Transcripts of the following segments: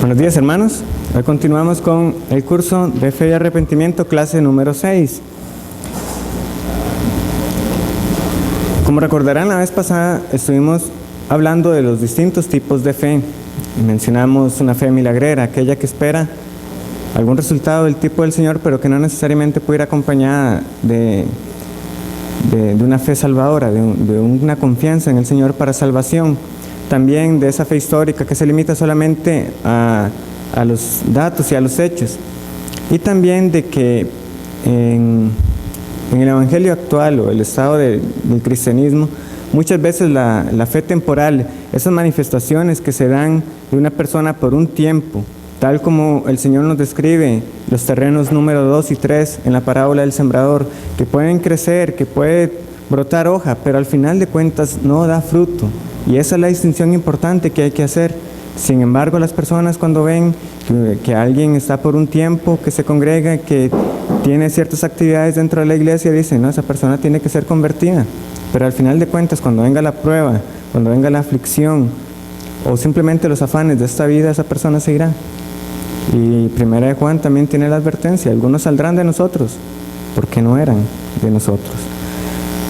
Buenos días, hermanos. Hoy continuamos con el curso de Fe y Arrepentimiento, clase número 6. Como recordarán, la vez pasada estuvimos hablando de los distintos tipos de fe. Mencionamos una fe milagrera, aquella que espera algún resultado del tipo del Señor, pero que no necesariamente puede ir acompañada de una fe salvadora, de una confianza en el Señor para salvación. También de esa fe histórica que se limita solamente a los datos y a los hechos. Y también de que en el evangelio actual o el estado del cristianismo, muchas veces la fe temporal, esas manifestaciones que se dan de una persona por un tiempo, tal como el Señor nos describe los terrenos número 2 y 3 en la parábola del sembrador, que pueden crecer, que puede brotar hoja, pero al final de cuentas no da fruto. Y esa es la distinción importante que hay que hacer. Sin embargo, las personas cuando ven que alguien está por un tiempo, que se congrega, que tiene ciertas actividades dentro de la iglesia, dicen, no, esa persona tiene que ser convertida. Pero al final de cuentas, cuando venga la prueba, cuando venga la aflicción, o simplemente los afanes de esta vida, esa persona se irá. Y Primera de Juan también tiene la advertencia, algunos saldrán de nosotros, porque no eran de nosotros.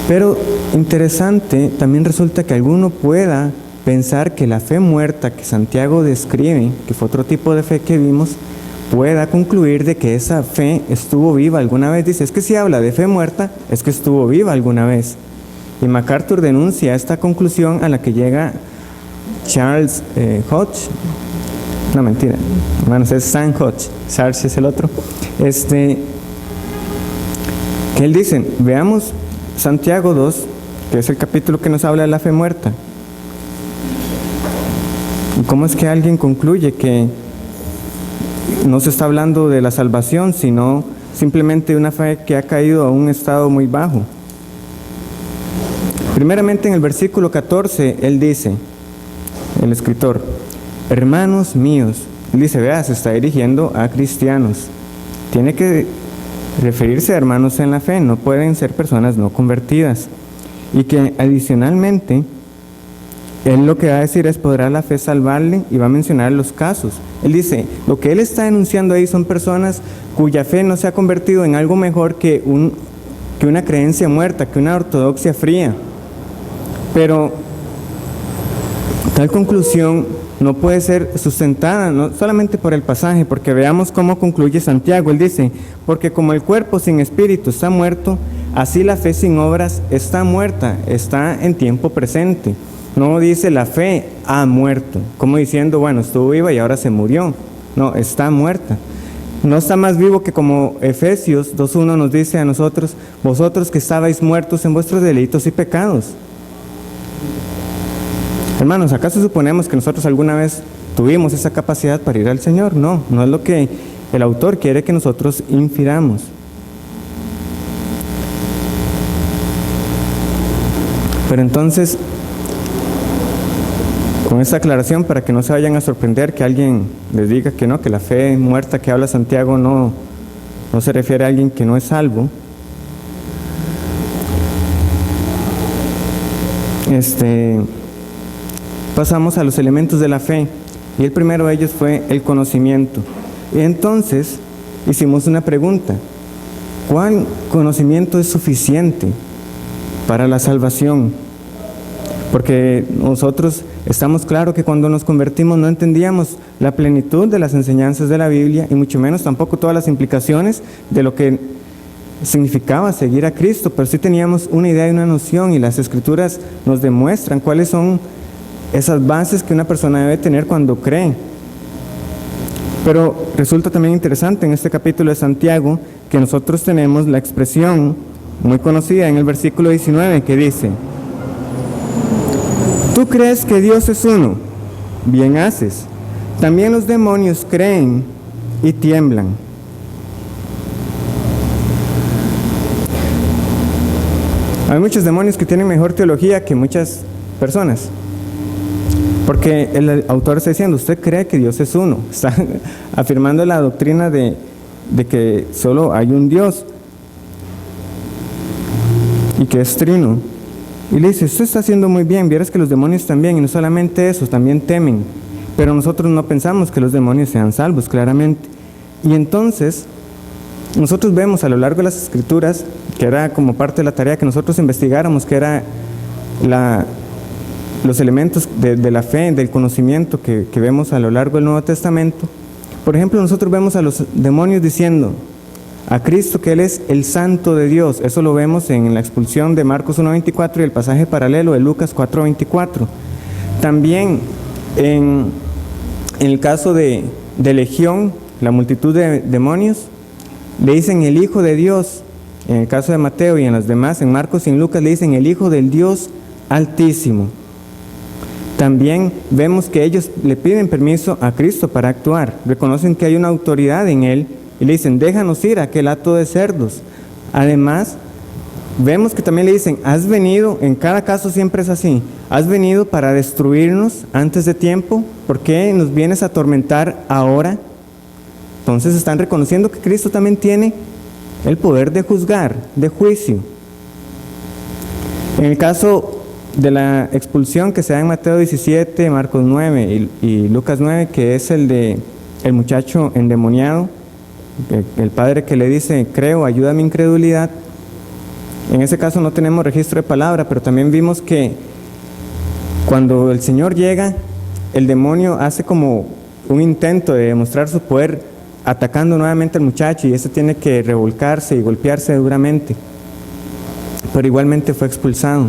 Pero interesante, también resulta que alguno pueda pensar que la fe muerta que Santiago describe, que fue otro tipo de fe que vimos, pueda concluir de que esa fe estuvo viva alguna vez. Dice, es que si habla de fe muerta, es que estuvo viva alguna vez. Y MacArthur denuncia esta conclusión a la que llega Charles Hodge. No, mentira, hermanos, es Sam Hodge, Charles es el otro. Que él dice, veamos Santiago 2, que es el capítulo que nos habla de la fe muerta. ¿Y cómo es que alguien concluye que no se está hablando de la salvación, sino simplemente de una fe que ha caído a un estado muy bajo? Primeramente en el versículo 14, él dice, el escritor, hermanos míos, él dice, vea, se está dirigiendo a cristianos. Tiene que referirse a hermanos en la fe, no pueden ser personas no convertidas. Y que adicionalmente, él lo que va a decir es, ¿podrá la fe salvarle? Y va a mencionar los casos. Él dice, lo que él está denunciando ahí son personas cuya fe no se ha convertido en algo mejor que una creencia muerta, que una ortodoxia fría. Pero tal conclusión no puede ser sustentada, no solamente por el pasaje, porque veamos cómo concluye Santiago. Él dice, porque como el cuerpo sin espíritu está muerto, así la fe sin obras está muerta, está en tiempo presente. No dice la fe ha muerto, como diciendo, bueno, estuvo viva y ahora se murió. No, está muerta. No está más vivo que como Efesios 2:1 nos dice a nosotros, vosotros que estabais muertos en vuestros delitos y pecados. Hermanos, ¿acaso suponemos que nosotros alguna vez tuvimos esa capacidad para ir al Señor? No, no es lo que el autor quiere que nosotros infiramos. Pero entonces, con esta aclaración, para que no se vayan a sorprender que alguien les diga que no, que la fe muerta que habla Santiago no se refiere a alguien que no es salvo. Pasamos a los elementos de la fe, y el primero de ellos fue el conocimiento. Y entonces hicimos una pregunta, ¿cuál conocimiento es suficiente para la salvación? Porque nosotros estamos claros que cuando nos convertimos no entendíamos la plenitud de las enseñanzas de la Biblia, y mucho menos tampoco todas las implicaciones de lo que significaba seguir a Cristo, pero sí teníamos una idea y una noción, y las Escrituras nos demuestran cuáles son esas bases que una persona debe tener cuando cree. Pero resulta también interesante en este capítulo de Santiago que nosotros tenemos la expresión muy conocida en el versículo 19 que dice, tú crees que Dios es uno, bien haces, también los demonios creen y tiemblan. Hay muchos demonios que tienen mejor teología que muchas personas. Porque el autor está diciendo, usted cree que Dios es uno, está afirmando la doctrina de que solo hay un Dios y que es trino. Y le dice, usted está haciendo muy bien, vieras que los demonios también, y no solamente eso, también temen. Pero nosotros no pensamos que los demonios sean salvos, claramente. Y entonces, nosotros vemos a lo largo de las Escrituras, que era como parte de la tarea que nosotros investigáramos, que era los elementos de la fe, del conocimiento que vemos a lo largo del Nuevo Testamento. Por ejemplo, nosotros vemos a los demonios diciendo a Cristo que Él es el Santo de Dios. Eso lo vemos en la expulsión de Marcos 1:24 y el pasaje paralelo de Lucas 4:24. También en el caso de Legión, la multitud de demonios, le dicen el Hijo de Dios. En el caso de Mateo y en los demás, en Marcos y en Lucas, le dicen el Hijo del Dios Altísimo. También vemos que ellos le piden permiso a Cristo para actuar. Reconocen que hay una autoridad en Él y le dicen, déjanos ir a aquel hato de cerdos. Además, vemos que también le dicen, has venido, en cada caso siempre es así, has venido para destruirnos antes de tiempo, ¿por qué nos vienes a atormentar ahora? Entonces están reconociendo que Cristo también tiene el poder de juzgar, de juicio. En el caso de la expulsión que se da en Mateo 17, Marcos 9 y Lucas 9, que es el de el muchacho endemoniado, el padre que le dice, creo, ayuda a mi incredulidad. En ese caso no tenemos registro de palabra, pero también vimos que cuando el Señor llega, el demonio hace como un intento de demostrar su poder, atacando nuevamente al muchacho, y ese tiene que revolcarse y golpearse duramente, pero igualmente fue expulsado.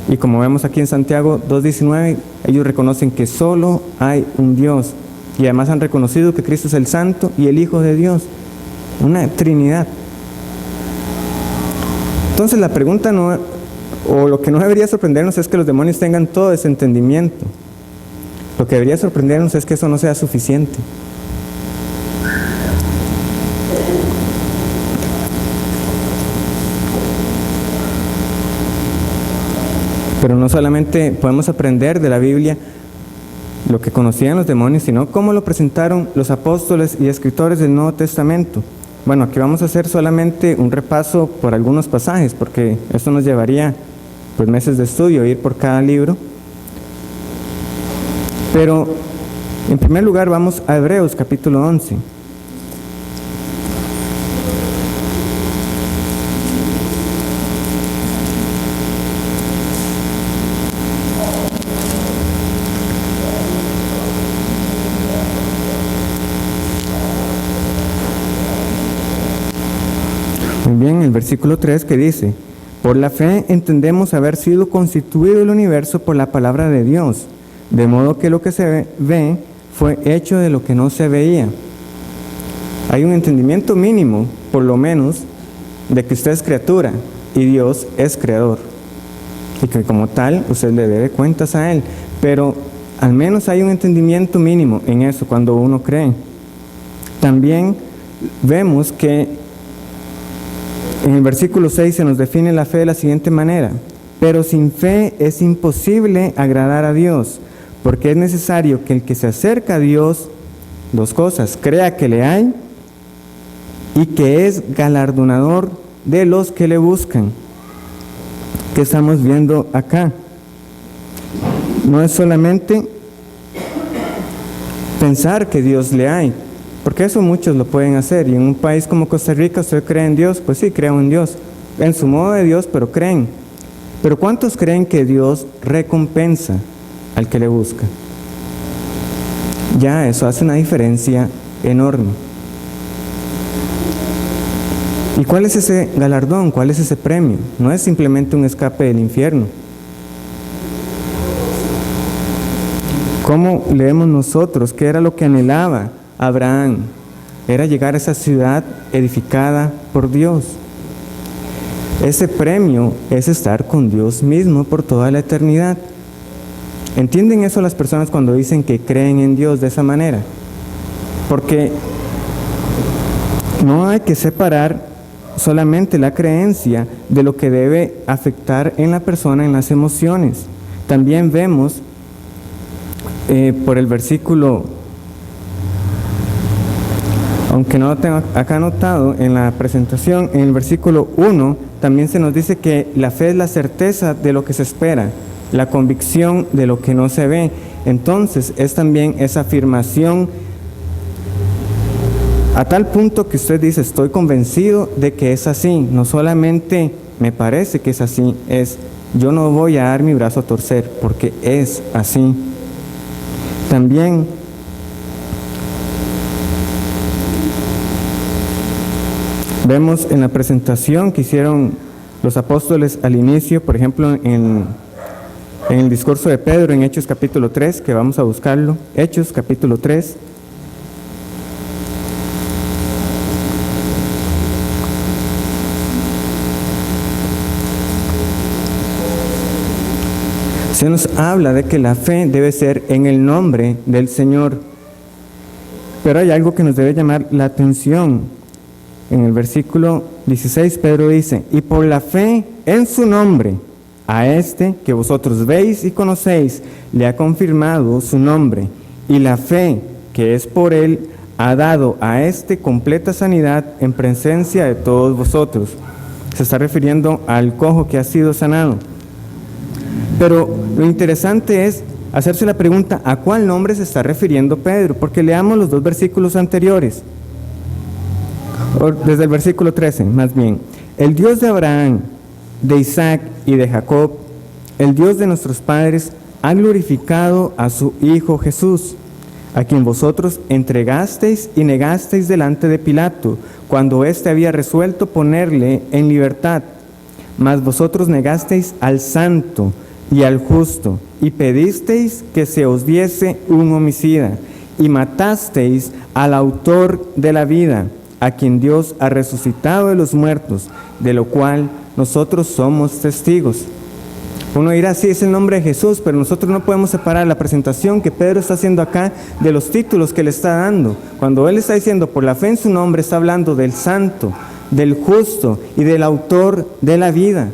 Y como vemos aquí en Santiago 2:19, ellos reconocen que solo hay un Dios, y además han reconocido que Cristo es el Santo y el Hijo de Dios, una Trinidad. Entonces la pregunta no, o lo que no debería sorprendernos es que los demonios tengan todo ese entendimiento. Lo que debería sorprendernos es que eso no sea suficiente. Pero no solamente podemos aprender de la Biblia lo que conocían los demonios, sino cómo lo presentaron los apóstoles y escritores del Nuevo Testamento. Bueno, aquí vamos a hacer solamente un repaso por algunos pasajes, porque esto nos llevaría pues meses de estudio, ir por cada libro. Pero en primer lugar vamos a Hebreos capítulo 11. Muy bien, el versículo 3 que dice, por la fe entendemos haber sido constituido el universo por la palabra de Dios, de modo que lo que se ve fue hecho de lo que no se veía. Hay un entendimiento mínimo, por lo menos, de que usted es criatura y Dios es creador, y que como tal usted le debe cuentas a Él, pero al menos hay un entendimiento mínimo en eso cuando uno cree. También vemos que en el versículo 6 se nos define la fe de la siguiente manera, pero sin fe es imposible agradar a Dios, porque es necesario que el que se acerca a Dios, dos cosas, crea que le hay y que es galardonador de los que le buscan. ¿Qué estamos viendo acá? No es solamente pensar que Dios le hay, porque eso muchos lo pueden hacer, y en un país como Costa Rica, ¿usted cree en Dios? Pues sí, creo en Dios, en su modo de Dios, pero creen. Pero ¿cuántos creen que Dios recompensa al que le busca? Ya eso hace una diferencia enorme. ¿Y cuál es ese galardón? ¿Cuál es ese premio? No es simplemente un escape del infierno. ¿Cómo leemos nosotros? ¿Qué era lo que anhelaba Abraham? Era llegar a esa ciudad edificada por Dios. Ese premio es estar con Dios mismo por toda la eternidad. ¿Entienden eso las personas cuando dicen que creen en Dios de esa manera? Porque no hay que separar solamente la creencia de lo que debe afectar en la persona, en las emociones. También vemos por el versículo, aunque no lo tengo acá anotado en la presentación, en el versículo 1 también se nos dice que la fe es la certeza de lo que se espera, la convicción de lo que no se ve. entonces es también esa afirmación a tal punto que usted dice, estoy convencido de que es así, no solamente me parece que es así, es yo no voy a dar mi brazo a torcer porque es así. También vemos en la presentación que hicieron los apóstoles al inicio, por ejemplo, en el discurso de Pedro en Hechos capítulo 3, que vamos a buscarlo, Hechos capítulo 3. Se nos habla de que la fe debe ser en el nombre del Señor. Pero hay algo que nos debe llamar la atención. En el versículo 16, Pedro dice, y por la fe en su nombre, a este que vosotros veis y conocéis, le ha confirmado su nombre, y la fe que es por él ha dado a este completa sanidad en presencia de todos vosotros. Se está refiriendo al cojo que ha sido sanado. Pero lo interesante es hacerse la pregunta, ¿a cuál nombre se está refiriendo Pedro? Porque leamos los dos versículos anteriores, desde el versículo 13, más bien. El Dios de Abraham, de Isaac y de Jacob, el Dios de nuestros padres, ha glorificado a su Hijo Jesús, a quien vosotros entregasteis y negasteis delante de Pilato, cuando éste había resuelto ponerle en libertad. Mas vosotros negasteis al Santo y al Justo, y pedisteis que se os diese un homicida, y matasteis al autor de la vida, a quien Dios ha resucitado de los muertos, de lo cual nosotros somos testigos. Uno dirá, sí, es el nombre de Jesús, pero nosotros no podemos separar la presentación que Pedro está haciendo acá de los títulos que le está dando. Cuando él está diciendo por la fe en su nombre, está hablando del Santo, del Justo y del autor de la vida.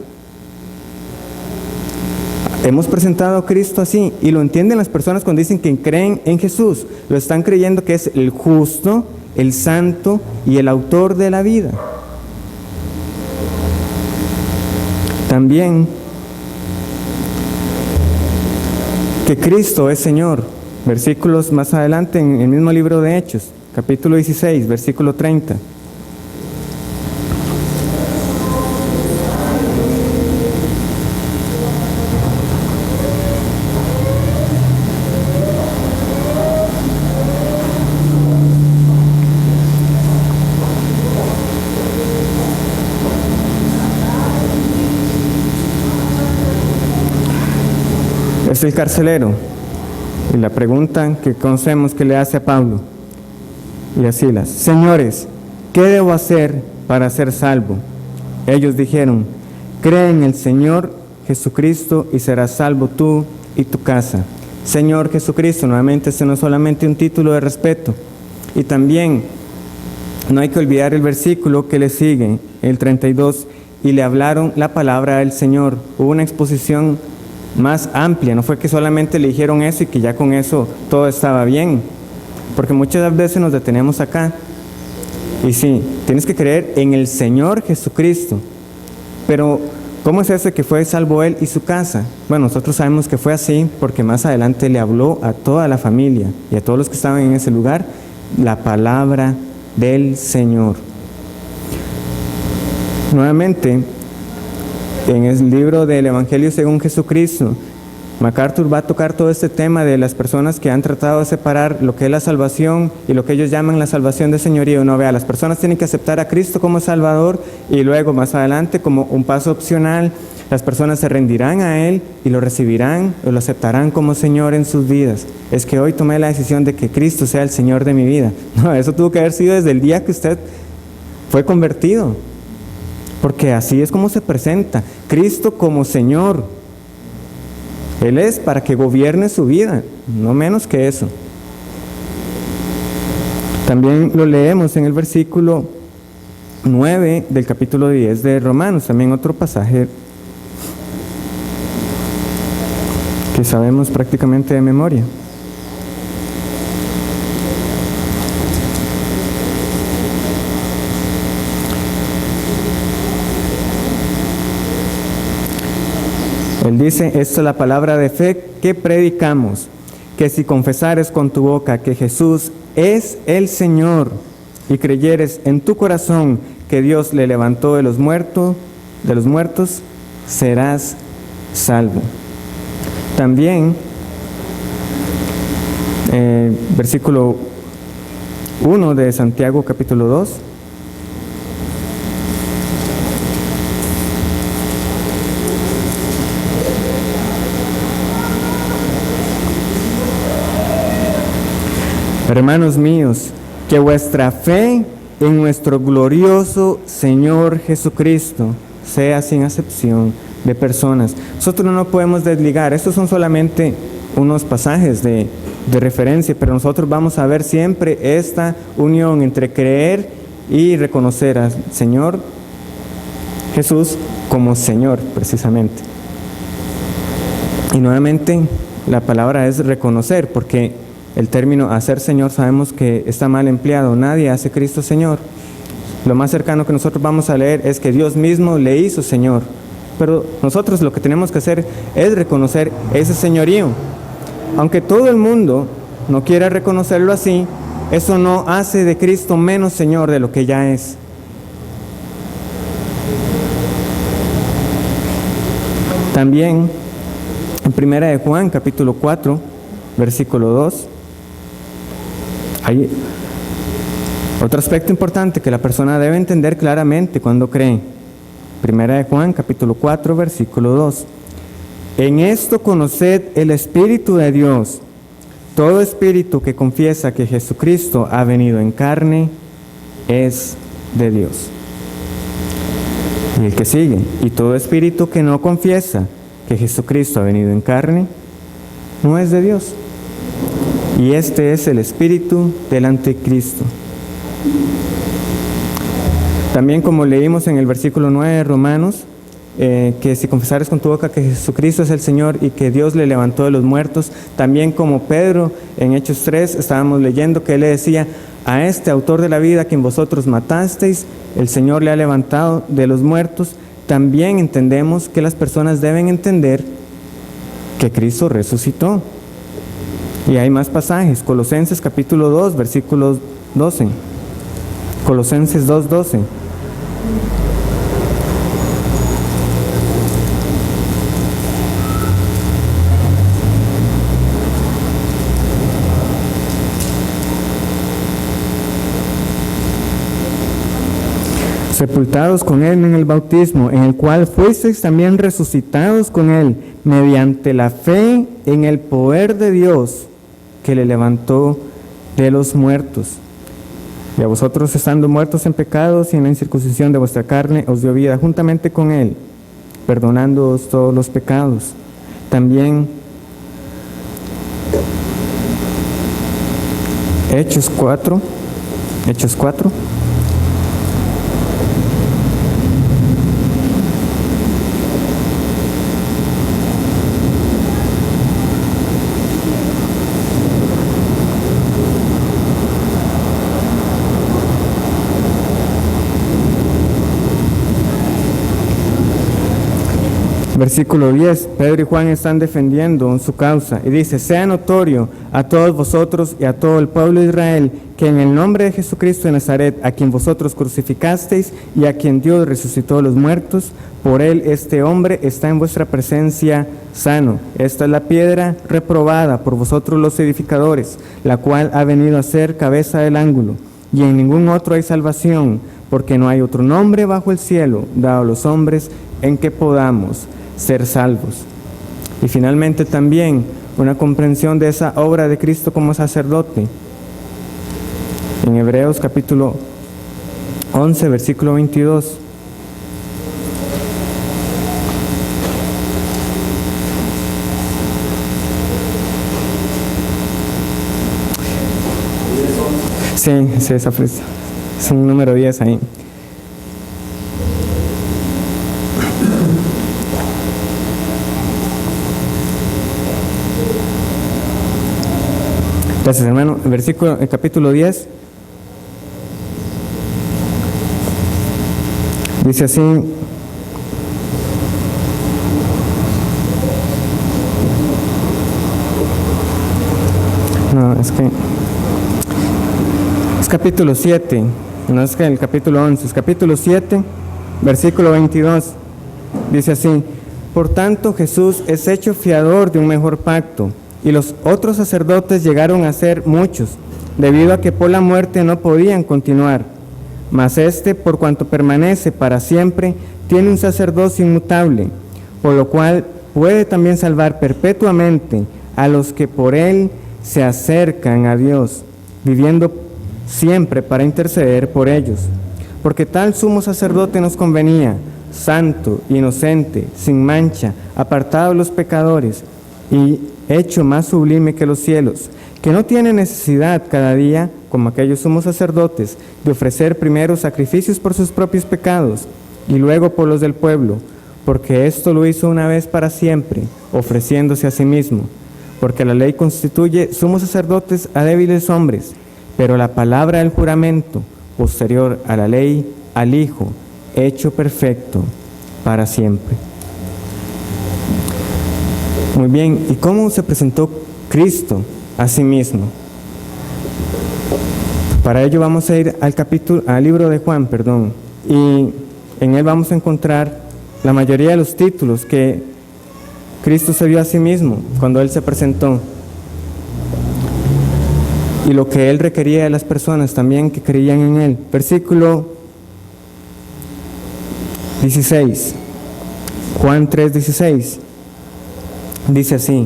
Hemos presentado a Cristo así, y lo entienden las personas cuando dicen que creen en Jesús. Lo están creyendo que es el justo, el santo y el autor de la vida. También que Cristo es Señor. Versículos más adelante en el mismo libro de Hechos, capítulo 16, versículo 30. Es el carcelero, y la pregunta que conocemos que le hace a Pablo y a Silas: Señores, ¿qué debo hacer para ser salvo? Ellos dijeron: cree en el Señor Jesucristo y serás salvo tú y tu casa. Señor Jesucristo, nuevamente, este no es solamente un título de respeto. Y también no hay que olvidar el versículo que le sigue, el 32, y le hablaron la palabra del Señor. Hubo una exposición más amplia, no fue que solamente le dijeron eso y que ya con eso todo estaba bien, porque muchas veces nos detenemos acá. Y sí, tienes que creer en el Señor Jesucristo, pero ¿cómo es ese que fue salvo él y su casa? Bueno, nosotros sabemos que fue así porque más adelante le habló a toda la familia y a todos los que estaban en ese lugar la palabra del Señor. Nuevamente, en el libro del Evangelio según Jesucristo, MacArthur va a tocar todo este tema de las personas que han tratado de separar lo que es la salvación y lo que ellos llaman la salvación de señorío. No, vea, las personas tienen que aceptar a Cristo como Salvador y luego más adelante, como un paso opcional, las personas se rendirán a Él y lo recibirán o lo aceptarán como Señor en sus vidas. Es que hoy tomé la decisión de que Cristo sea el Señor de mi vida. No, eso tuvo que haber sido desde el día que usted fue convertido, porque así es como se presenta Cristo como Señor. Él es para que gobierne su vida, no menos que eso. También lo leemos en el versículo 9 del capítulo 10 de Romanos, también otro pasaje que sabemos prácticamente de memoria. Él dice: esta es la palabra de fe que predicamos, que si confesares con tu boca que Jesús es el Señor y creyeres en tu corazón que Dios le levantó de los muertos, serás salvo. También, versículo 1 de Santiago capítulo 2. Hermanos míos, que vuestra fe en nuestro glorioso Señor Jesucristo sea sin acepción de personas. Nosotros no podemos desligar, estos son solamente unos pasajes de referencia, pero nosotros vamos a ver siempre esta unión entre creer y reconocer al Señor Jesús como Señor, precisamente. Y nuevamente la palabra es reconocer, porque el término hacer Señor sabemos que está mal empleado. Nadie hace Cristo Señor. Lo más cercano que nosotros vamos a leer es que Dios mismo le hizo Señor. Pero nosotros lo que tenemos que hacer es reconocer ese señorío. Aunque todo el mundo no quiera reconocerlo así, eso no hace de Cristo menos Señor de lo que ya es. También en 1 de Juan capítulo 4 versículo 2 hay otro aspecto importante que la persona debe entender claramente cuando cree. 1 de Juan capítulo 4 versículo 2: en esto conoced el Espíritu de Dios. Todo espíritu que confiesa que Jesucristo ha venido en carne es de Dios. Y el que sigue: y todo espíritu que no confiesa que Jesucristo ha venido en carne no es de Dios. Y este es el espíritu del anticristo. También, como leímos en el versículo 9 de Romanos, que si confesares con tu boca que Jesucristo es el Señor y que Dios le levantó de los muertos, también como Pedro en Hechos 3 estábamos leyendo que él le decía: a este autor de la vida, a quien vosotros matasteis, el Señor le ha levantado de los muertos. También entendemos que las personas deben entender que Cristo resucitó. Y hay más pasajes. Colosenses capítulo 2 versículo 12. Colosenses 2:12. Sepultados con Él en el bautismo, en el cual fuisteis también resucitados con Él, mediante la fe en el poder de Dios, que le levantó de los muertos. Y a vosotros, estando muertos en pecados y en la incircuncisión de vuestra carne, os dio vida juntamente con Él, perdonándoos todos los pecados. También Hechos 4. Versículo 10, Pedro y Juan están defendiendo su causa y dice: sea notorio a todos vosotros y a todo el pueblo de Israel que en el nombre de Jesucristo de Nazaret, a quien vosotros crucificasteis y a quien Dios resucitó de los muertos, por él este hombre está en vuestra presencia sano. Esta es la piedra reprobada por vosotros los edificadores, la cual ha venido a ser cabeza del ángulo. Y en ningún otro hay salvación, porque no hay otro nombre bajo el cielo dado a los hombres en que podamos ser salvos. Y finalmente también una comprensión de esa obra de Cristo como sacerdote. En Hebreos capítulo 11, versículo 22. Sí, esa frase. Es un número 10 ahí. Gracias, hermano. El capítulo 10 dice así: No, es capítulo 7, no es que el capítulo 11, es capítulo 7, versículo 22. Dice así: por tanto Jesús es hecho fiador de un mejor pacto, y los otros sacerdotes llegaron a ser muchos, debido a que por la muerte no podían continuar. Mas este, por cuanto permanece para siempre, tiene un sacerdocio inmutable, por lo cual puede también salvar perpetuamente a los que por él se acercan a Dios, viviendo siempre para interceder por ellos. Porque tal sumo sacerdote nos convenía, santo, inocente, sin mancha, apartado de los pecadores y hecho más sublime que los cielos, que no tiene necesidad cada día, como aquellos sumos sacerdotes, de ofrecer primero sacrificios por sus propios pecados y luego por los del pueblo, porque esto lo hizo una vez para siempre, ofreciéndose a sí mismo. Porque la ley constituye sumos sacerdotes a débiles hombres, pero la palabra del juramento, posterior a la ley, al Hijo, hecho perfecto para siempre. Muy bien, ¿y cómo se presentó Cristo a sí mismo? Para ello vamos a ir al libro de Juan, y en él vamos a encontrar la mayoría de los títulos que Cristo se dio a sí mismo cuando Él se presentó, y lo que Él requería de las personas también que creían en Él. Versículo 16, Juan 3:16, dice así: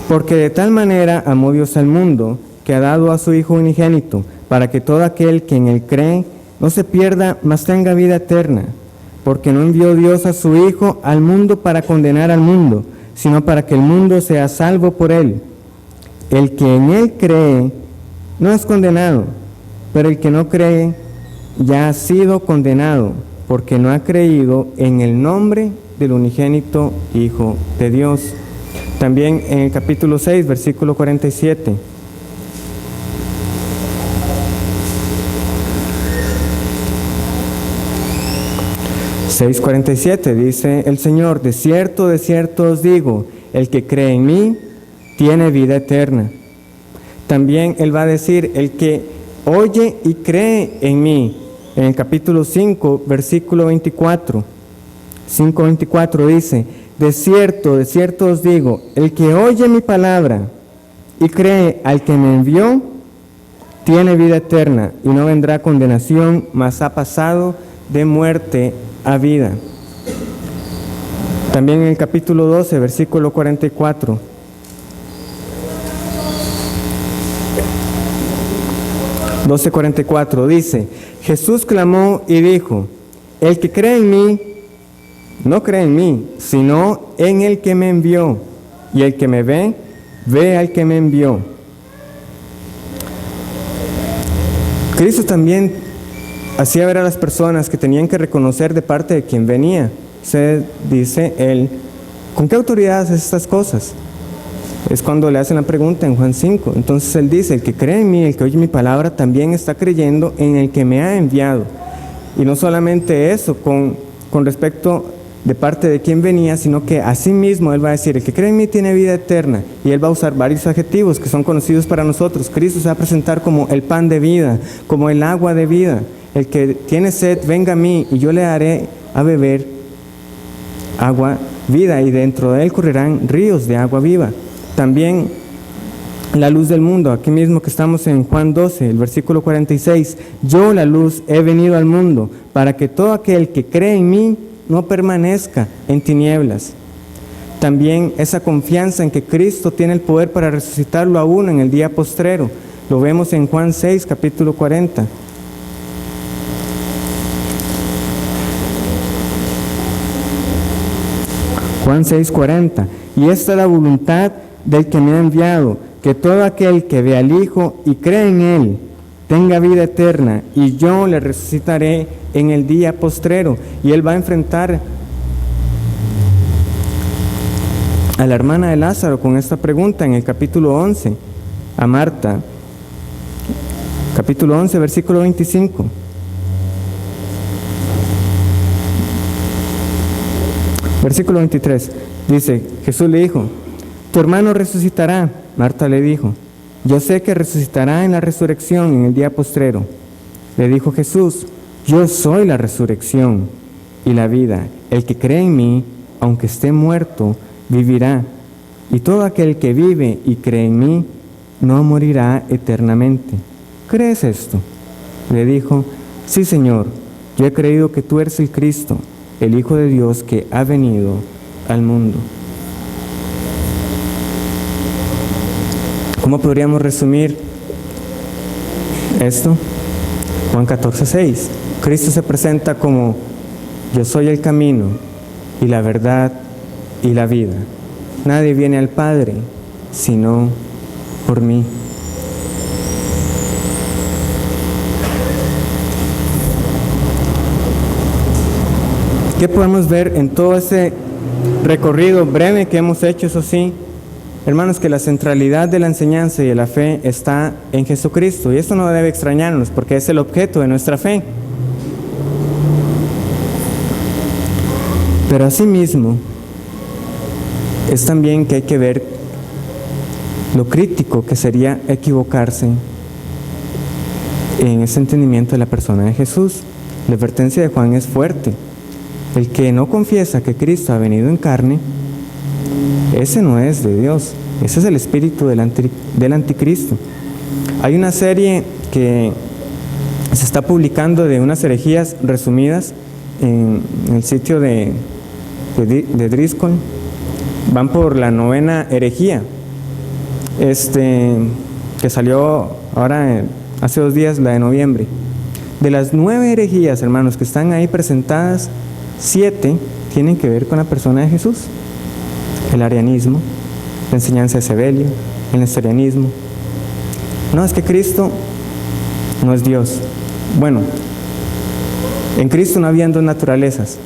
porque de tal manera amó Dios al mundo, que ha dado a su Hijo unigénito, para que todo aquel que en Él cree no se pierda, mas tenga vida eterna. Porque no envió Dios a su Hijo al mundo para condenar al mundo, sino para que el mundo sea salvo por Él. El que en Él cree no es condenado, pero el que no cree ya ha sido condenado, porque no ha creído en el nombre del unigénito Hijo de Dios. También en el capítulo 6, versículo 47. Dice el Señor: de cierto os digo, el que cree en mí tiene vida eterna. También Él va a decir: el que oye y cree en mí. En el capítulo 5, versículo 24, 5:24 dice: de cierto os digo, el que oye mi palabra y cree al que me envió, tiene vida eterna y no vendrá condenación, mas ha pasado de muerte a vida. También en el capítulo 12, versículo 44. Dice: Jesús clamó y dijo: el que cree en mí, no cree en mí, sino en el que me envió. Y el que me ve, ve al que me envió. Cristo también hacía ver a las personas que tenían que reconocer de parte de quien venía. Se dice Él: ¿con qué autoridad haces estas cosas? Es cuando le hacen la pregunta en Juan 5. Entonces Él dice: el que cree en mí, el que oye mi palabra, también está creyendo en el que me ha enviado. Y no solamente eso, con respecto de parte de quien venía, sino que asimismo Él va a decir: el que cree en mí tiene vida eterna. Y Él va a usar varios adjetivos que son conocidos para nosotros. Cristo se va a presentar como el pan de vida, como el agua de vida. El que tiene sed, venga a mí y yo le haré a beber agua vida, y dentro de él correrán ríos de agua viva. También la luz del mundo, aquí mismo que estamos en Juan 12, el versículo 46, yo la luz he venido al mundo para que todo aquel que cree en mí no permanezca en tinieblas. También esa confianza en que Cristo tiene el poder para resucitarlo a uno en el día postrero, lo vemos en Juan 6, capítulo 40. Juan 6:40, y esta es la voluntad del que me ha enviado, que todo aquel que ve al Hijo y cree en Él tenga vida eterna, y yo le resucitaré en el día postrero. Y Él va a enfrentar a la hermana de Lázaro con esta pregunta en el capítulo 11, a Marta, capítulo 11, versículo 25. Versículo 23, dice: Jesús le dijo: tu hermano resucitará. Marta le dijo: yo sé que resucitará en la resurrección en el día postrero. Le dijo Jesús, yo soy la resurrección y la vida. El que cree en mí, aunque esté muerto, vivirá. Y todo aquel que vive y cree en mí, no morirá eternamente. ¿Crees esto? Le dijo, sí, Señor, yo he creído que tú eres el Cristo, el Hijo de Dios que ha venido al mundo. ¿Cómo podríamos resumir esto? Juan 14:6. Cristo se presenta como yo soy el camino y la verdad y la vida. Nadie viene al Padre sino por mí. ¿Qué podemos ver en todo ese recorrido breve que hemos hecho? Eso sí, hermanos, que la centralidad de la enseñanza y de la fe está en Jesucristo, y esto no debe extrañarnos porque es el objeto de nuestra fe. Pero asimismo, es también que hay que ver lo crítico que sería equivocarse en ese entendimiento de la persona de Jesús. La advertencia de Juan es fuerte. El que no confiesa que Cristo ha venido en carne, ese no es de Dios, ese es el espíritu del anticristo. Hay una serie que se está publicando de unas herejías resumidas en el sitio de Driscoll. Van por la 9ª herejía, que salió ahora hace 2 días, la de noviembre. De las 9 herejías, hermanos, que están ahí presentadas, 7 tienen que ver con la persona de Jesús. El arianismo, la enseñanza de Sebelio, el nestorianismo. No, es que Cristo no es Dios. Bueno, en Cristo no habían 2 naturalezas.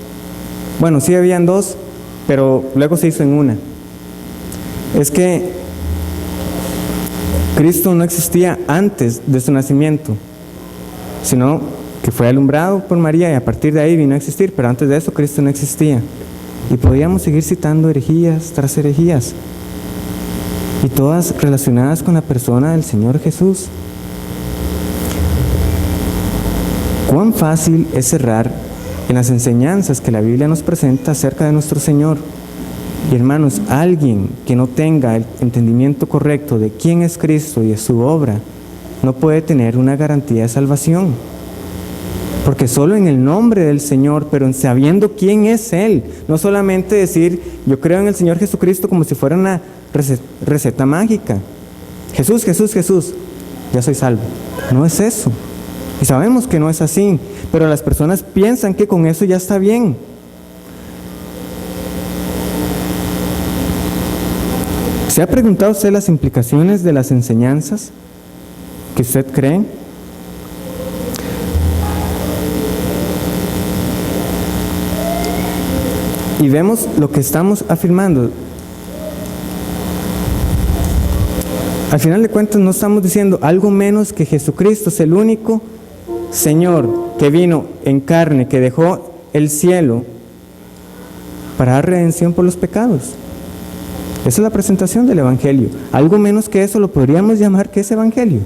Bueno, sí habían 2, pero luego se hizo en una. Es que Cristo no existía antes de su nacimiento, sino que fue alumbrado por María y a partir de ahí vino a existir, pero antes de eso Cristo no existía. Y podíamos seguir citando herejías tras herejías, y todas relacionadas con la persona del Señor Jesús. Cuán fácil es cerrar en las enseñanzas que la Biblia nos presenta acerca de nuestro Señor. Y hermanos, alguien que no tenga el entendimiento correcto de quién es Cristo y de su obra, no puede tener una garantía de salvación. Porque solo en el nombre del Señor, pero sabiendo quién es Él, no solamente decir, yo creo en el Señor Jesucristo como si fuera una receta mágica. Jesús, Jesús, Jesús, ya soy salvo. No es eso. Y sabemos que no es así, pero las personas piensan que con eso ya está bien. ¿Se ha preguntado usted las implicaciones de las enseñanzas que usted cree? Y vemos lo que estamos afirmando. Al final de cuentas no estamos diciendo algo menos que Jesucristo es el único Señor que vino en carne, que dejó el cielo para dar redención por los pecados. Esa es la presentación del Evangelio. Algo menos que eso lo podríamos llamar que es Evangelio.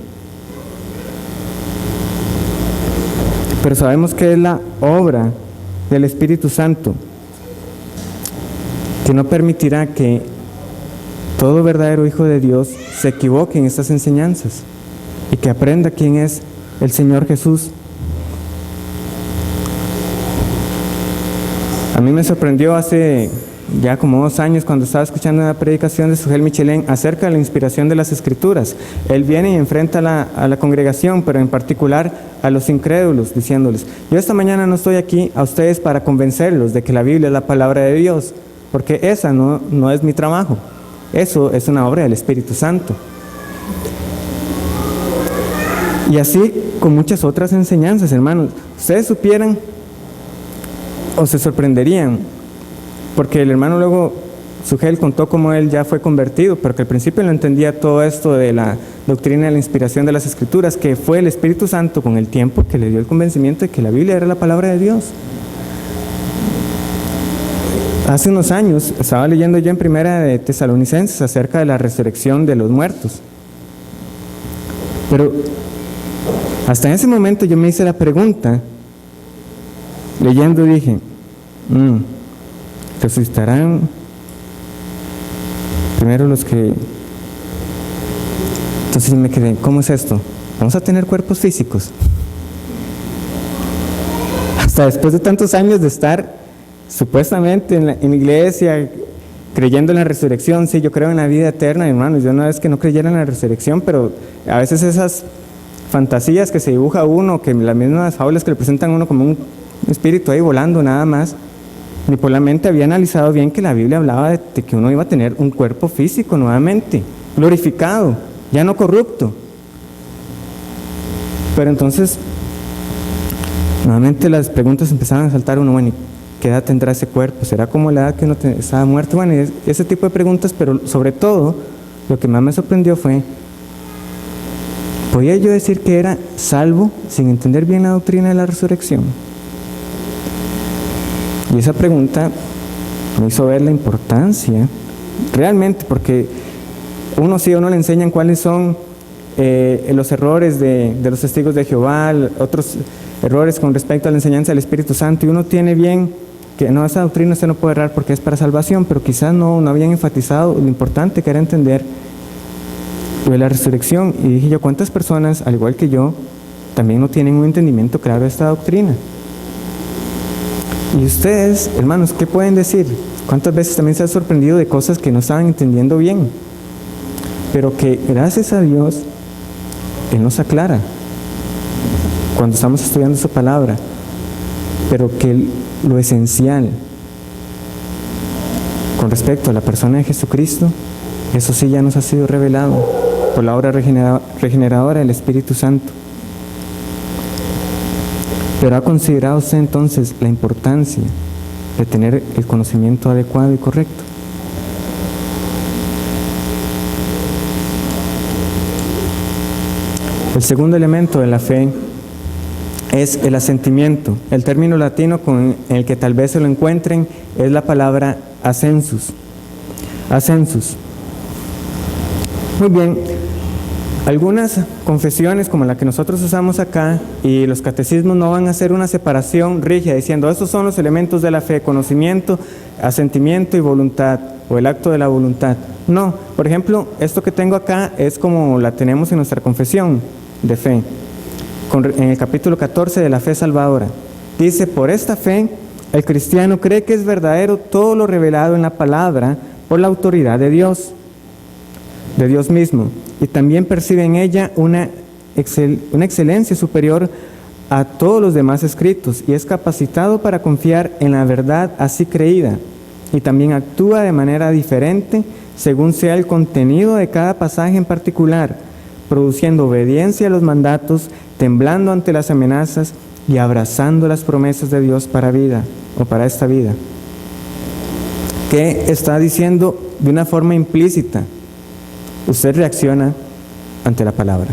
Pero sabemos que es la obra del Espíritu Santo, que no permitirá que todo verdadero hijo de Dios se equivoque en estas enseñanzas y que aprenda quién es el Señor Jesús. A mí me sorprendió hace ya como 2 años cuando estaba escuchando una predicación de Sujel Michelén acerca de la inspiración de las Escrituras. Él viene y enfrenta a la congregación, pero en particular a los incrédulos, diciéndoles, yo esta mañana no estoy aquí a ustedes para convencerlos de que la Biblia es la palabra de Dios, porque esa no es mi trabajo. Eso es una obra del Espíritu Santo. Y así con muchas otras enseñanzas, hermanos. Ustedes supieran o se sorprenderían, porque el hermano luego, Sujel, contó cómo él ya fue convertido, pero que al principio no entendía todo esto de la doctrina de la inspiración de las Escrituras, que fue el Espíritu Santo con el tiempo que le dio el convencimiento de que la Biblia era la palabra de Dios. Hace unos años estaba leyendo yo en Primera de Tesalonicenses acerca de la resurrección de los muertos. Pero hasta en ese momento yo me hice la pregunta, leyendo dije, resucitarán primero los que... Entonces me quedé, ¿cómo es esto? ¿Vamos a tener cuerpos físicos? Hasta después de tantos años de estar supuestamente en la iglesia, creyendo en la resurrección, sí, yo creo en la vida eterna, hermanos, yo no es que no creyera en la resurrección, pero a veces esas fantasías que se dibuja uno, que las mismas fábulas que le presentan a uno como un espíritu ahí volando nada más, ni por la mente había analizado bien que la Biblia hablaba de que uno iba a tener un cuerpo físico nuevamente, glorificado, ya no corrupto. Pero entonces, nuevamente las preguntas empezaban a saltar uno, bueno, ¿qué edad tendrá ese cuerpo? ¿Será como la edad que uno estaba muerto? Bueno, ese tipo de preguntas, pero sobre todo, lo que más me sorprendió fue, ¿podía yo decir que era salvo sin entender bien la doctrina de la resurrección? Y esa pregunta me hizo ver la importancia, realmente, porque uno le enseñan cuáles son los errores de los testigos de Jehová, otros errores con respecto a la enseñanza del Espíritu Santo, y uno tiene bien que no, esa doctrina usted no puede errar porque es para salvación, pero quizás no habían enfatizado lo importante que era entender lo de la resurrección. Y dije yo, ¿cuántas personas, al igual que yo, también no tienen un entendimiento claro de esta doctrina? Y ustedes, hermanos, ¿qué pueden decir? ¿Cuántas veces también se han sorprendido de cosas que no estaban entendiendo bien? Pero que gracias a Dios, Él nos aclara cuando estamos estudiando su palabra, pero que lo esencial con respecto a la persona de Jesucristo, eso sí ya nos ha sido revelado por la obra regeneradora del Espíritu Santo. Pero ¿ha considerado usted entonces la importancia de tener el conocimiento adecuado y correcto? El segundo elemento de la fe es el asentimiento. El término latino con el que tal vez se lo encuentren es la palabra ascensus. Ascensus. Muy bien. Algunas confesiones como la que nosotros usamos acá y los catecismos no van a hacer una separación rígida diciendo estos son los elementos de la fe: conocimiento, asentimiento y voluntad, o el acto de la voluntad. No, por ejemplo, esto que tengo acá es como la tenemos en nuestra confesión de fe, en el capítulo 14 de la fe salvadora. Dice: por esta fe el cristiano cree que es verdadero todo lo revelado en la palabra por la autoridad de Dios mismo, y también percibe en ella una excelencia superior a todos los demás escritos, y es capacitado para confiar en la verdad así creída, y también actúa de manera diferente según sea el contenido de cada pasaje en particular, produciendo obediencia a los mandatos, temblando ante las amenazas y abrazando las promesas de Dios para vida o para esta vida. ¿Qué está diciendo de una forma implícita? Usted reacciona ante la palabra.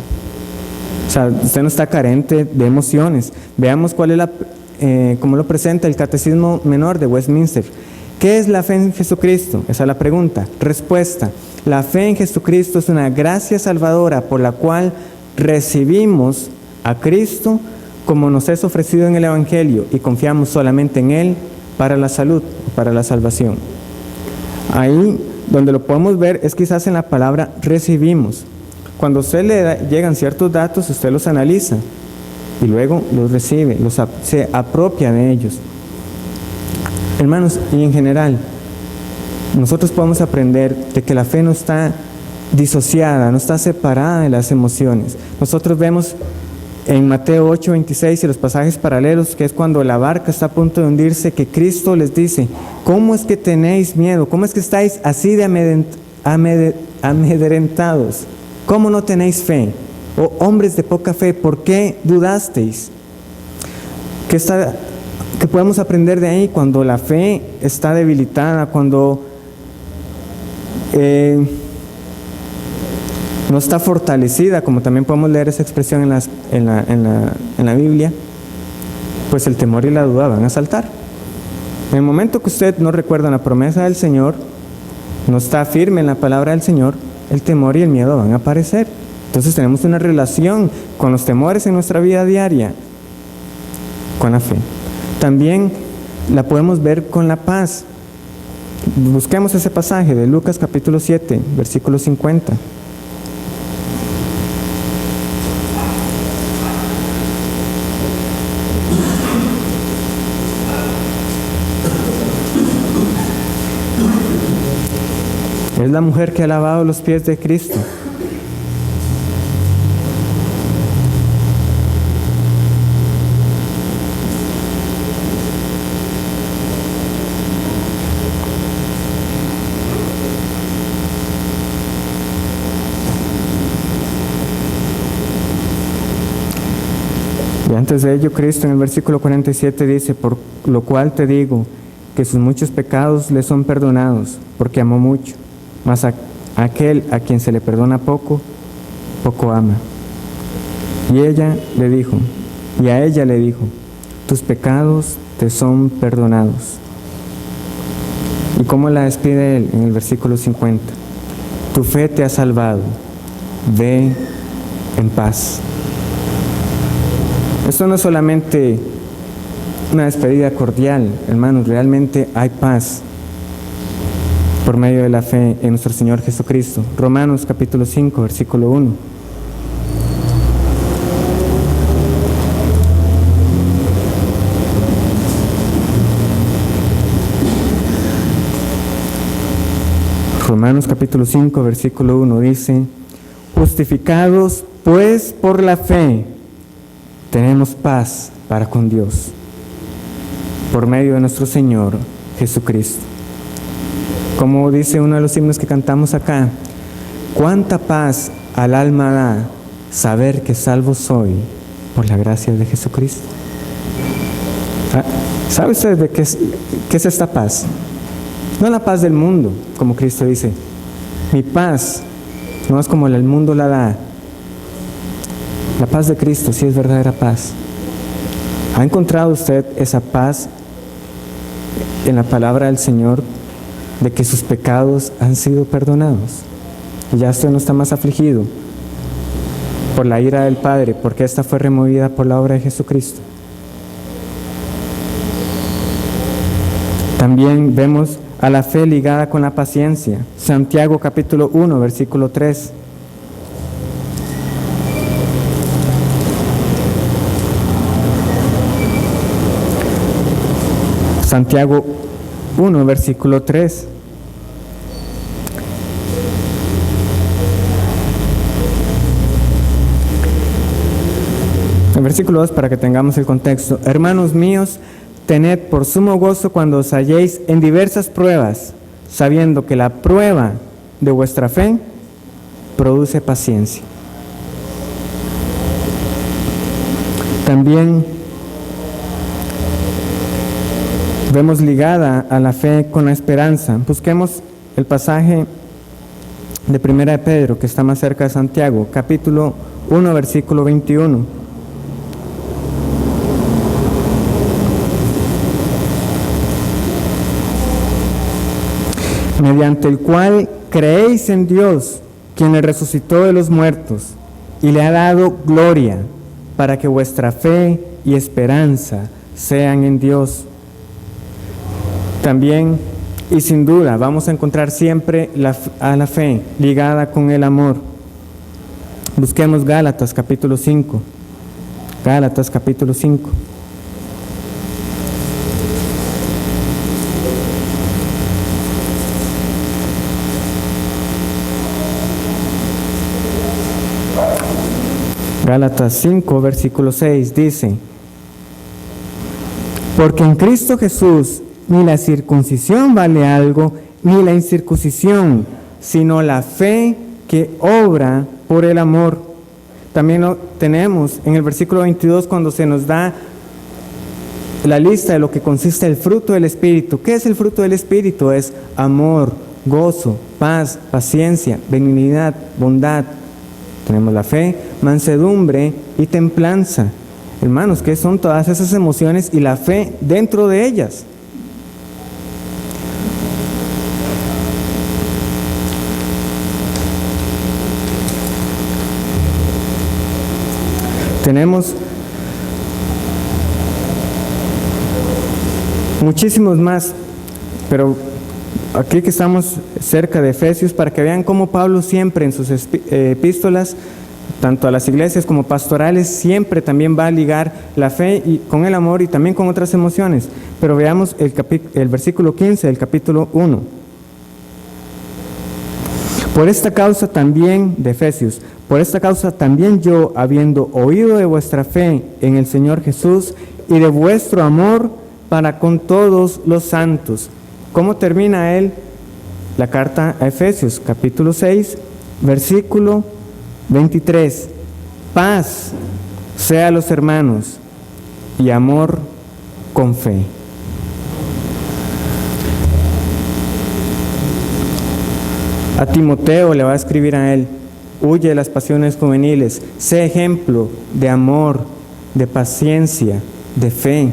O sea, usted no está carente de emociones. Veamos cuál es cómo lo presenta el Catecismo Menor de Westminster. ¿Qué es la fe en Jesucristo? Esa es la pregunta. Respuesta: la fe en Jesucristo es una gracia salvadora por la cual recibimos a Cristo como nos es ofrecido en el Evangelio y confiamos solamente en Él para la salud, para la salvación. Ahí donde lo podemos ver es quizás en la palabra recibimos. Cuando a usted llegan ciertos datos, usted los analiza y luego los recibe, se apropia de ellos. Hermanos, y en general, nosotros podemos aprender de que la fe no está disociada, no está separada de las emociones. Nosotros vemos en Mateo 8:26 y los pasajes paralelos, que es cuando la barca está a punto de hundirse, que Cristo les dice: ¿cómo es que tenéis miedo? ¿Cómo es que estáis así de amedrentados? ¿Cómo no tenéis fe? Oh, hombres de poca fe, ¿por qué dudasteis? ¿Qué podemos aprender de ahí cuando la fe está debilitada, cuando no está fortalecida, como también podemos leer esa expresión en la Biblia? Pues el temor y la duda van a saltar. En el momento que usted no recuerda la promesa del Señor, no está firme en la palabra del Señor, el temor y el miedo van a aparecer. Entonces tenemos una relación con los temores en nuestra vida diaria, con la fe. También la podemos ver con la paz. Busquemos ese pasaje de Lucas capítulo 7, versículo 50. Es la mujer que ha lavado los pies de Cristo. Y antes de ello, Cristo en el versículo 47 dice: por lo cual te digo que sus muchos pecados le son perdonados, porque amó mucho. Mas aquel a quien se le perdona poco, poco ama. Y a ella le dijo, tus pecados te son perdonados. ¿Y cómo la despide él en el versículo 50? Tu fe te ha salvado, ve en paz. Esto no es solamente una despedida cordial, hermanos, realmente hay paz por medio de la fe en nuestro Señor Jesucristo. Romanos capítulo 5, versículo 1. Romanos capítulo 5, versículo 1 dice: justificados pues por la fe, tenemos paz para con Dios, por medio de nuestro Señor Jesucristo. Como dice uno de los himnos que cantamos acá, cuánta paz al alma da saber que salvo soy por la gracia de Jesucristo. ¿Sabe usted de qué es esta paz? No la paz del mundo, como Cristo dice. Mi paz no es como el mundo la da. La paz de Cristo sí es verdadera paz. ¿Ha encontrado usted esa paz en la palabra del Señor, de que sus pecados han sido perdonados? Y ya usted no está más afligido por la ira del Padre, porque esta fue removida por la obra de Jesucristo. También vemos a la fe ligada con la paciencia. Santiago capítulo 1, versículo 3. Santiago 1, versículo 3. El versículo 2, para que tengamos el contexto. Hermanos míos, tened por sumo gozo cuando os halléis en diversas pruebas, sabiendo que la prueba de vuestra fe produce paciencia. También vemos ligada a la fe con la esperanza. Busquemos el pasaje de 1 de Pedro, que está más cerca de Santiago, capítulo 1, versículo 21. Mediante el cual creéis en Dios, quien le resucitó de los muertos y le ha dado gloria, para que vuestra fe y esperanza sean en Dios. También, y sin duda, vamos a encontrar siempre a la fe ligada con el amor. Busquemos Gálatas capítulo 5. Gálatas capítulo 5. Gálatas 5, versículo 6 dice: porque en Cristo Jesús ni la circuncisión vale algo, ni la incircuncisión, sino la fe que obra por el amor. También lo tenemos en el versículo 22 cuando se nos da la lista de lo que consiste el fruto del Espíritu. ¿Qué es el fruto del Espíritu? Es amor, gozo, paz, paciencia, benignidad, bondad. Tenemos la fe, mansedumbre y templanza. Hermanos, ¿qué son todas esas emociones y la fe dentro de ellas? Tenemos muchísimos más, pero aquí que estamos cerca de Efesios, para que vean cómo Pablo siempre en sus epístolas, tanto a las iglesias como pastorales, siempre también va a ligar la fe con el amor y también con otras emociones. Pero veamos el versículo 15 del capítulo 1. Por esta causa también, de Efesios, por esta causa también yo, habiendo oído de vuestra fe en el Señor Jesús y de vuestro amor para con todos los santos. ¿Cómo termina él la carta a Efesios? Capítulo 6, versículo 23. Paz sea a los hermanos y amor con fe. A Timoteo le va a escribir a él: huye de las pasiones juveniles, sé ejemplo de amor, de paciencia, de fe.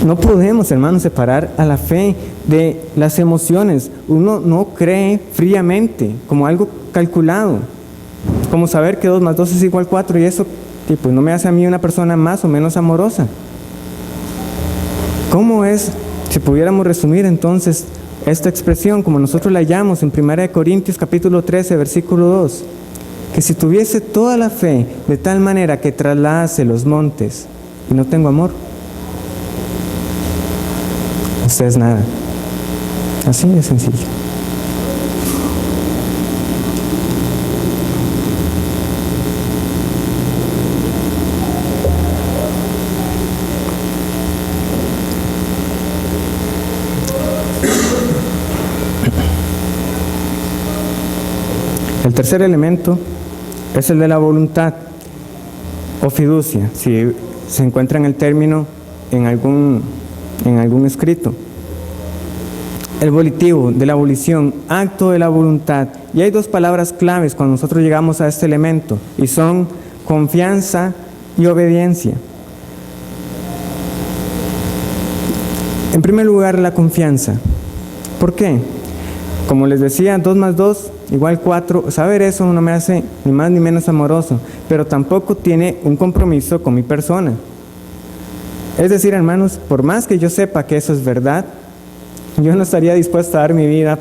No podemos, hermanos, separar a la fe de las emociones. Uno no cree fríamente, como algo calculado, como saber que 2 más 2 es igual 4, y eso pues no me hace a mí una persona más o menos amorosa. ¿Cómo es, si pudiéramos resumir entonces esta expresión, como nosotros la hallamos en 1 Corintios capítulo 13, versículo 2? Que si tuviese toda la fe de tal manera que trasladase los montes y no tengo amor, usted es nada. Así de sencillo. El tercer elemento es el de la voluntad o fiducia, si se encuentra en el término en algún escrito. El volitivo de la volición, acto de la voluntad. Y hay 2 palabras claves cuando nosotros llegamos a este elemento, y son confianza y obediencia. En primer lugar, la confianza. ¿Por qué? Como les decía, 2 más 2 igual 4. Saber eso no me hace ni más ni menos amoroso, pero tampoco tiene un compromiso con mi persona. Es decir, hermanos, por más que yo sepa que eso es verdad, yo no estaría dispuesto a dar mi vida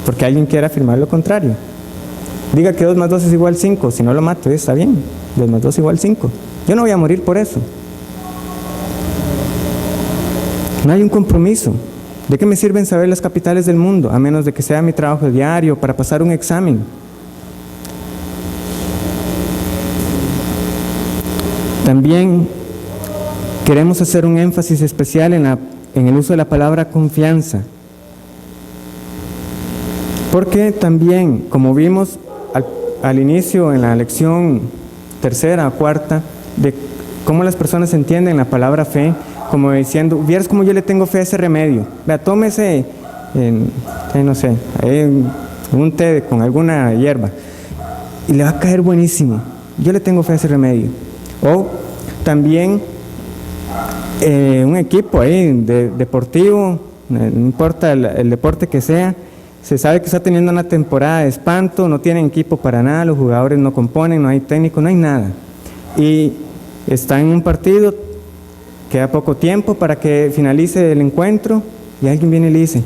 porque alguien quiera afirmar lo contrario. Diga que 2 más 2 es igual 5, si no lo mato, está bien, 2 más 2 igual 5. Yo no voy a morir por eso. No hay un compromiso. ¿De qué me sirven saber las capitales del mundo, a menos de que sea mi trabajo diario para pasar un examen? También queremos hacer un énfasis especial en el uso de la palabra confianza, porque también, como vimos al inicio en la lección 3ª o 4ª, de cómo las personas entienden la palabra fe, como diciendo, vieras cómo yo le tengo fe a ese remedio, vea, tómese no sé, un té con alguna hierba y le va a caer buenísimo, yo le tengo fe a ese remedio. O también un equipo ahí deportivo, no importa el deporte que sea, se sabe que está teniendo una temporada de espanto, no tienen equipo para nada, los jugadores no componen, no hay técnico, no hay nada, y está en un partido, queda poco tiempo para que finalice el encuentro, y alguien viene y le dice: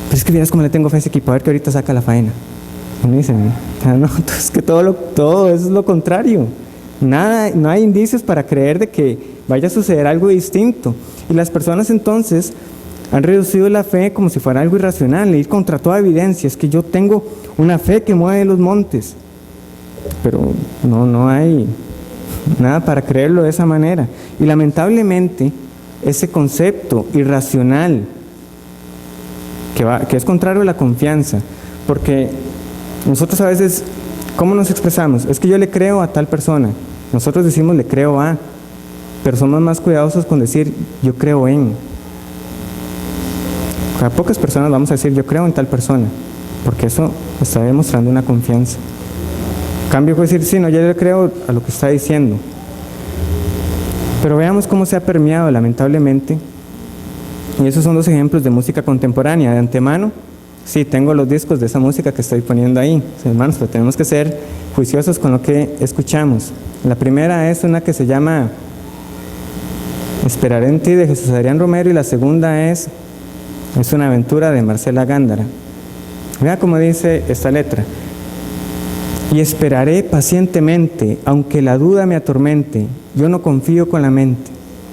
pero es que vieras cómo le tengo fe a ese equipo, a ver que ahorita saca la faena. Y me dicen: no, es que todo es lo contrario. Nada, no hay indicios para creer de que vaya a suceder algo distinto. Y las personas entonces han reducido la fe como si fuera algo irracional, ir contra toda evidencia. Es que yo tengo una fe que mueve los montes, pero no hay nada para creerlo de esa manera. Y lamentablemente ese concepto irracional que es contrario a la confianza, porque nosotros a veces, ¿cómo nos expresamos? Es que yo le creo a tal persona. Nosotros decimos le creo a, pero somos más cuidadosos con decir yo creo en. A pocas personas vamos a decir yo creo en tal persona, porque eso está demostrando una confianza. Cambio puede decir, sí, no, yo le creo a lo que está diciendo. Pero veamos cómo se ha permeado lamentablemente, y esos son 2 ejemplos de música contemporánea. De antemano, Sí, tengo los discos de esa música que estoy poniendo ahí, hermanos, pero tenemos que ser juiciosos con lo que escuchamos. La primera es una que se llama Esperaré en ti, de Jesús Adrián Romero, y la segunda es una aventura de Marcela Gándara. Vea cómo dice esta letra. Y esperaré pacientemente, aunque la duda me atormente. Yo no confío con la mente,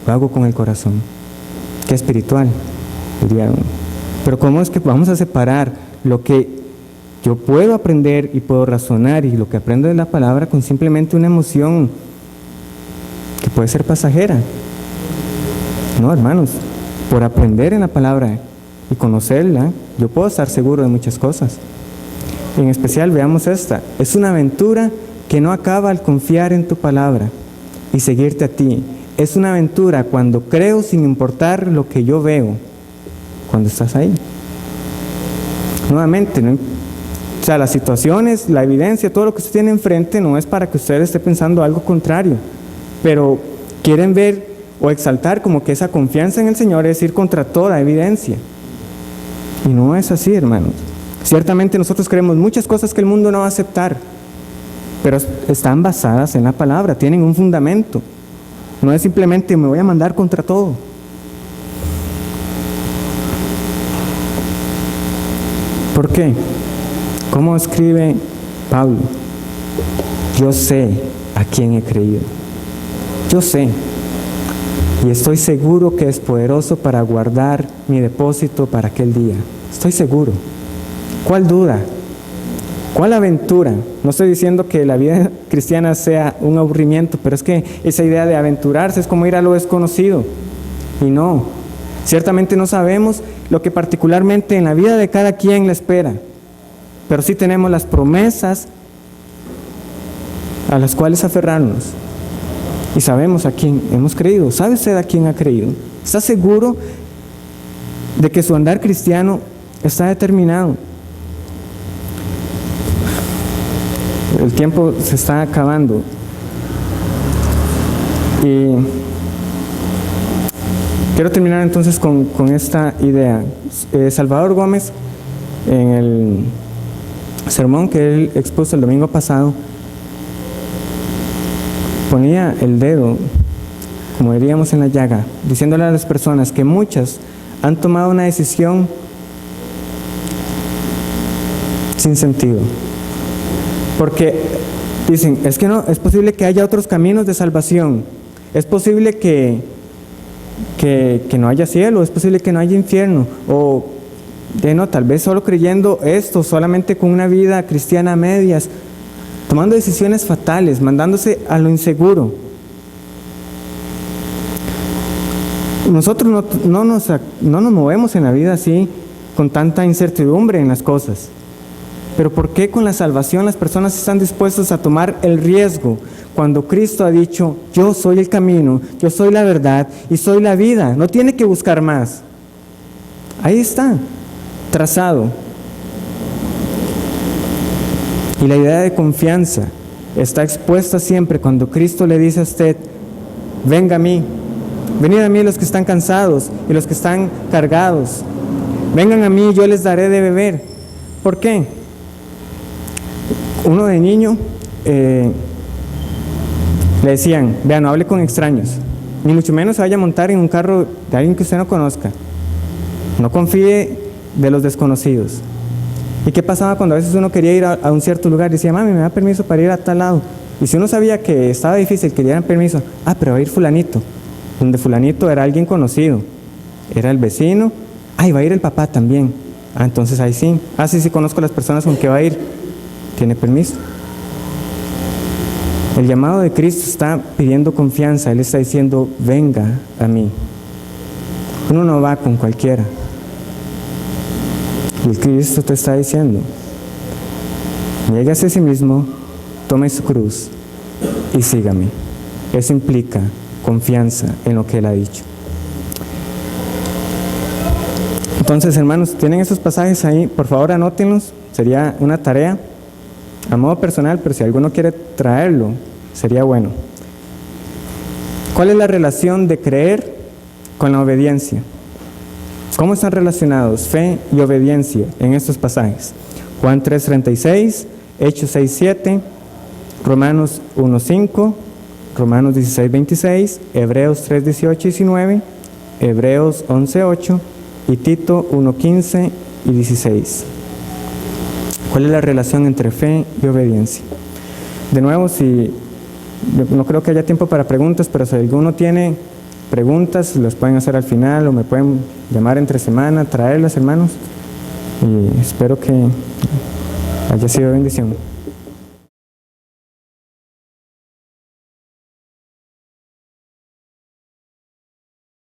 lo hago con el corazón. Qué espiritual, diría uno. Pero ¿cómo es que vamos a separar lo que yo puedo aprender y puedo razonar y lo que aprendo de la palabra con simplemente una emoción que puede ser pasajera? No, hermanos, por aprender en la palabra y conocerla, yo puedo estar seguro de muchas cosas. En especial, veamos esta. Es una aventura que no acaba al confiar en tu palabra y seguirte a ti. Es una aventura cuando creo sin importar lo que yo veo, cuando estás ahí. Nuevamente, ¿no? O sea, las situaciones, la evidencia, todo lo que usted tiene enfrente no es para que usted esté pensando algo contrario, pero quieren ver o exaltar como que esa confianza en el Señor es ir contra toda evidencia. Y no es así, hermanos. Ciertamente nosotros creemos muchas cosas que el mundo no va a aceptar, pero están basadas en la palabra, tienen un fundamento. No es simplemente me voy a mandar contra todo. ¿Por qué? ¿Cómo escribe Pablo? Yo sé a quién he creído. Yo sé. Y estoy seguro que es poderoso para guardar mi depósito para aquel día. Estoy seguro. ¿Cuál duda? ¿Cuál aventura? No estoy diciendo que la vida cristiana sea un aburrimiento, pero es que esa idea de aventurarse es como ir a lo desconocido. Y no, ciertamente no sabemos lo que particularmente en la vida de cada quien le espera, pero sí tenemos las promesas a las cuales aferrarnos. Y sabemos a quién hemos creído. ¿Sabe usted a quién ha creído? ¿Está seguro de que su andar cristiano está determinado? El tiempo se está acabando. Y quiero terminar entonces con esta idea. Salvador Gómez, en el sermón que él expuso el domingo pasado, ponía el dedo, como diríamos, en la llaga, diciéndole a las personas que muchas han tomado una decisión sin sentido. Porque dicen, es que no, es posible que haya otros caminos de salvación, es posible que no haya cielo, es posible que no haya infierno, o tal vez solo creyendo esto, solamente con una vida cristiana a medias, tomando decisiones fatales, mandándose a lo inseguro. Nosotros no nos movemos en la vida así, con tanta incertidumbre en las cosas. Pero ¿por qué con la salvación las personas están dispuestas a tomar el riesgo cuando Cristo ha dicho, yo soy el camino, yo soy la verdad y soy la vida? No tiene que buscar más. Ahí está, trazado. Y la idea de confianza está expuesta siempre cuando Cristo le dice a usted, venga a mí, venid a mí los que están cansados y los que están cargados, vengan a mí, yo les daré de beber. ¿Por qué? Uno de niño le decían, vean, no hable con extraños, ni mucho menos se vaya a montar en un carro de alguien que usted no conozca, no confíe de los desconocidos. ¿Y qué pasaba cuando a veces uno quería ir a un cierto lugar? Decía, mami, ¿me da permiso para ir a tal lado? Y si uno sabía que estaba difícil que le dieran permiso, pero va a ir fulanito, donde fulanito era alguien conocido, era el vecino, y va a ir el papá también, entonces ahí sí, sí conozco a las personas con que va a ir, tiene permiso. El llamado de Cristo está pidiendo confianza, Él está diciendo, venga a mí. Uno no va con cualquiera. Y el Cristo te está diciendo, niégase a sí mismo, tome su cruz y sígame. Eso implica confianza en lo que Él ha dicho. Entonces, hermanos, tienen esos pasajes ahí, por favor anótenlos, sería una tarea a modo personal, pero si alguno quiere traerlo, sería bueno. ¿Cuál es la relación de creer con la obediencia? ¿Cómo están relacionados fe y obediencia en estos pasajes? Juan 3:36, Hechos 6:7, Romanos 1:5, Romanos 16:26, Hebreos 3:18-19, Hebreos 11:8 y Tito 1:15 y 16. ¿Cuál es la relación entre fe y obediencia? De nuevo, no creo que haya tiempo para preguntas, pero si alguno tiene preguntas, las pueden hacer al final o me pueden llamar entre semana, traerlas, hermanos. Y espero que haya sido bendición.